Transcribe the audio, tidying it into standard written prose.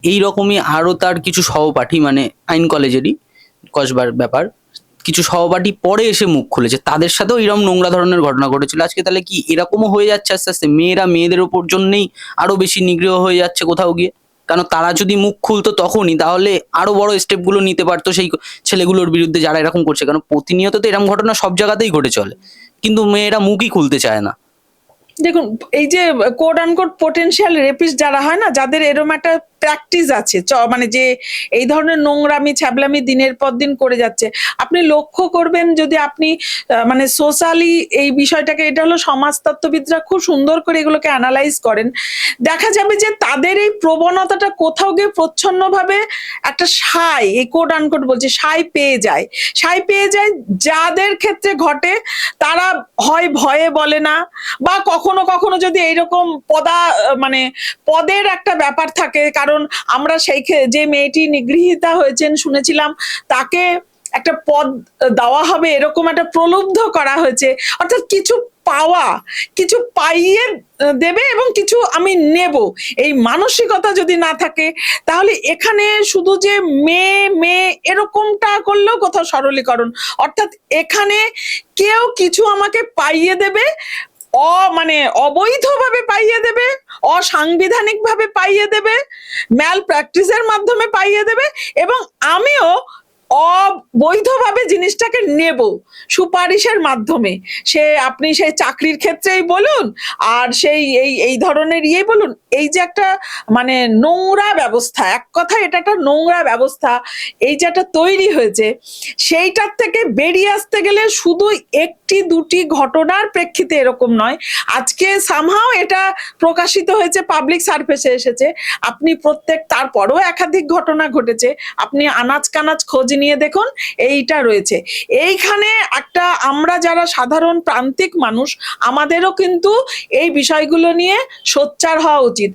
এই রকমই আরো তার কিছু সহপাঠী, মানে আইন কলেজেরই কসবার ব্যাপার, কিছু সহপাঠী পরে এসে মুখ খুলেছে, তাদের সাথেও এরকম নোংরা ধরনের ঘটনা ঘটেছিল। আজকে তাহলে কি এরকমও হয়ে যাচ্ছে আস্তে আস্তে, মেয়েরা মেয়েদের ওপর জন্যই আরো বেশি নিগ্রহ হয়ে যাচ্ছে কোথাও গিয়ে? কারণ তারা যদি মুখ খুলতো তখনই, তাহলে আরো বড় স্টেপ গুলো নিতে পারতো সেই ছেলেগুলোর বিরুদ্ধে যারা এরকম করছে। কারণ প্রতিনিয়ত তো এরকম ঘটনা সব জায়গাতেই ঘটে চলে, কিন্তু মেয়েরা মুখই খুলতে চায় না। দেখুন, এই যে কোড আনকোড পোটেনশিয়াল রেপিস্ট যারা হয় না, যাদের এরকম একটা প্র্যাকটিস আছে, মানে যে এই ধরনের নোংরামি ছ্যাবলামি দিনের পর দিন করে যাচ্ছে, আপনি লক্ষ্য করবেন যদি আপনি মানে সোশ্যালি এই বিষয়টাকে, এটা হলো সমাজতত্ত্ববিদরা খুব সুন্দর করে এগুলোকে অ্যানালাইজ করেন, দেখা যাবে যে তাদের এই প্রবণতাটা কোথাও গিয়ে প্রচ্ছন্নভাবে একটা সাই, এই কোড আনকোড বলছে, সাই পেয়ে যায়। যাদের ক্ষেত্রে ঘটে তারা হয় ভয়ে বলে না, বা কখনো কখনো যদি এইরকম মানে পদের একটা ব্যাপার থাকে, কারণ আমরা সেই যে মেয়েটি নিগৃহীতা হয়েছেন শুনেছিলাম, তাকে একটা পদ দেওয়া হবে এরকম একটা প্রলুব্ধ করা হয়েছে, অর্থাৎ কিছু পাওয়া, কিছু পাইয়ে দেবে এবং কিছু আমি নেব, এই মানসিকতা যদি না থাকে, তাহলে এখানে শুধু যে মেয়ে মেয়ে এরকমটা করলেও কোথাও সরলীকরণ, অর্থাৎ এখানে কেউ কিছু আমাকে পাইয়ে দেবে, মানে অবৈধভাবে পাইয়ে দেবে, অসাংবিধানিক ভাবে পাইয়ে দেবে, ম্যাল প্র্যাকটিসের মাধ্যমে পাইয়ে দেবে, এবং আমিও অবৈধভাবে জিনিসটাকে নেব সুপারিশের মাধ্যমে। সে আপনি সেই চাকরির ক্ষেত্রেই বলুন, আর সেই এই ধরনের বলুন, এই যে একটা মানে নোংরা ব্যবস্থা, এক কথায় এটা একটা নোংরা ব্যবস্থা, এই যে একটা তৈরি হয়েছে, সেইটার থেকে বেরিয়ে আসতে গেলে শুধু একটি দুটি ঘটনার প্রেক্ষিতে এরকম নয়, আজকে সামহাও এটা প্রকাশিত হয়েছে, পাবলিক সার্ফেসে এসেছে, আপনি তারপরও একাধিক ঘটনা ঘটেছে, আপনি আনাচ কানাচ খোঁজ নিয়ে দেখুন, এইটা রয়েছে এইখানে একটা। আমরা যারা সাধারণ প্রান্তিক মানুষ, আমাদেরও কিন্তু এই বিষয়গুলো নিয়ে সোচ্চার হওয়া উচিত।